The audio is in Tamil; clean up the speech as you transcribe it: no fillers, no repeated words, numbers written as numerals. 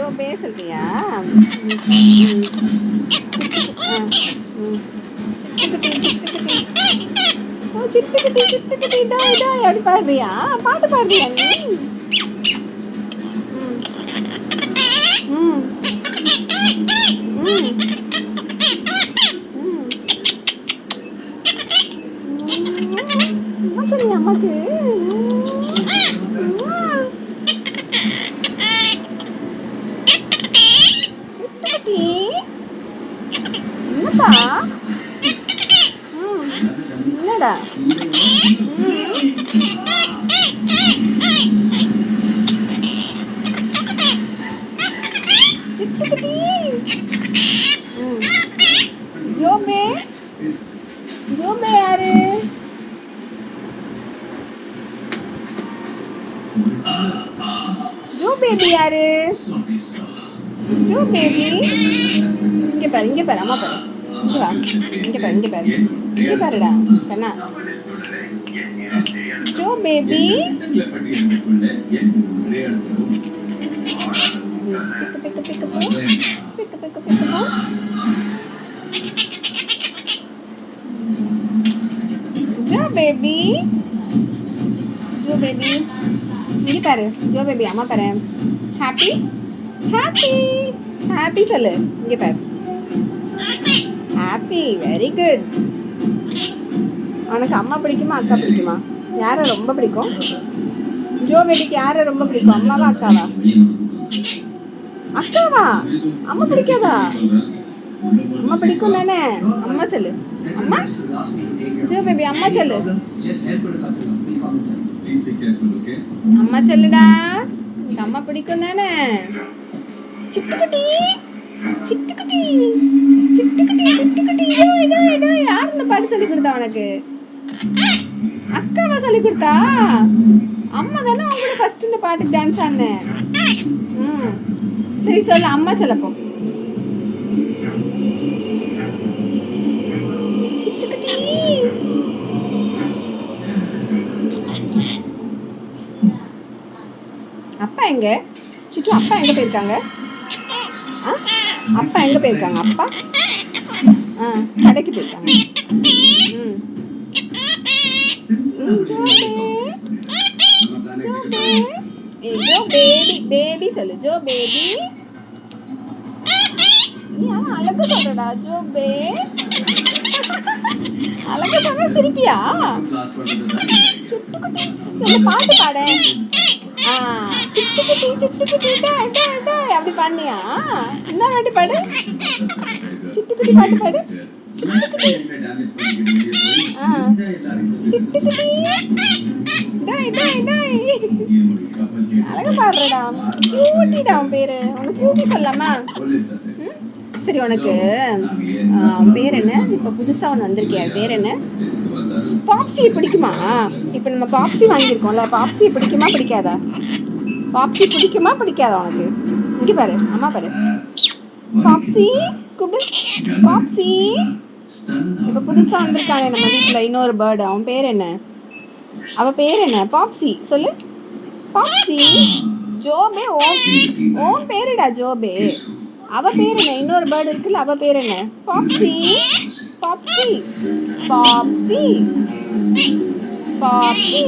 ஜோபே சொல்றியா? சிட்டுக்குட்டி சிட்டுக்குட்டி டாய் டாய் அப்படி பாடுறியா? பாட்டு பாடுறியா நீ? என்ன சொன்னியா அம்மாக்கு? சிட்டுக்குட்டி என்னப்பா? என்னடா? சிட்டுக்குட்டி ஜோபே ஜோபே யாரு? ஜோ பேபி யாரு? ஜோ பேபி இங்க பாரு, இங்க பாரு, அம்மா பாரு, இங்க வா, இங்க பாரு, இங்க பாரு, இங்க பாருடா கண்ணா. ஜோ பேபி பிக்கு பிக்கு பிக்கு பிக்கு பிக்கு பிக்கு பிக்கு. ஜோ பேபி ஜோ பேபி இங்க பாரு, ஜோ பேபி அம்மா பாரு. ஹாப்பி ஹாப்பி ஹாப்பி சொல்லு, இங்க பாரு. Happy, very good. உனக்கு அம்மா பிடிக்குமா அக்கா பிடிக்குமா? யாரை ரொம்ப பிடிக்கும்? ஜோ பேபிக்கு யாரை ரொம்ப பிடிக்கும், அம்மாவா அக்காவா? அக்காவா? அம்மா பிடிக்காதா? அம்மா பிடிக்கும் தானே? அம்மா சொல்லு, அம்மா. ஜோ பேபி அம்மா சொல்லு, அம்மா சொல்லுடா. அம்மா பிடிக்கும் தானே? சிட்டுக்குட்டி சிட்டுக்குட்டி சிட்டுக்குட்டி சிட்டுக்குட்டி யார் இந்த பாட்டு சொல்லி கொடுத்தா உனக்கு? அக்காவா சொல்லி கொடுத்தா? அம்மா தானே அவங்களோட ஃபர்ஸ்ட் இந்த பாட்டுக்கு டான்ஸ் ஆடினேன். சரி சொல்லு, அம்மா சொல்லப்போ. சிட்டுக்குட்டி அப்பா எங்க? சிட்டு அப்பா எங்க போயிருக்காங்க? அப்பா எங்க போயிருக்காங்க? அப்பா கடைக்கு போயிருக்காங்க. ஜோ பேபி பேபி சொல்லு, ஜோ பேபி. நீ அழகு சொல்றடா ஜோபே. அழகு சொன்னா சிரிப்பியா? சிட்டுக்குட்டி இந்த பாட்டு பாட. சிட்டுக்குட்டி சிட்டுக்குட்டி டாய் டாய் டாய் அப்படி பாடினியா? இன்னொரு வாட்டி பாடு, சிட்டுக்குட்டி பாட்டு பாடு. சிட்டுக்குட்டி சிட்டுக்குட்டி டாய் டாய் டாய். அழகா பாடுறடா, கியூட்டிடா. உன் பேரு, உனக்கு கியூட்டி சொல்லலாமா? சரி, உனக்கு பேர் என்ன? இப்போ புதுசாக ஒன்று வந்திருக்கியா, பேர் என்ன? பாப்ஸி பிடிக்குமா? இப்போ நம்ம பாப்ஸி வாங்கியிருக்கோம்ல, பாப்ஸி பிடிக்குமா பிடிக்காதா? பாப்ஸி பிடிக்குமா பிடிக்காதா உனக்கு? இங்கே பாரு, அம்மா பாரு. பாப்ஸி கூப்பிடு, பாப்ஸி. இப்போ புதுசாக வந்திருக்காங்க நம்ம வீட்டில் இன்னொரு பேர்டு. அவன் பேர் என்ன? அவள் பேர் என்ன? பாப்ஸி சொல்லு, பாப்ஸி. ஜோபே ஓம் பேருடா ஜோபே. அவ பேர் என்ன? இன்னொரு பேர்டு இருக்குல்ல, அவ பேர் என்ன? பாப்ஸி பாப்ஸி பாப்ஸி பாப்ஸி.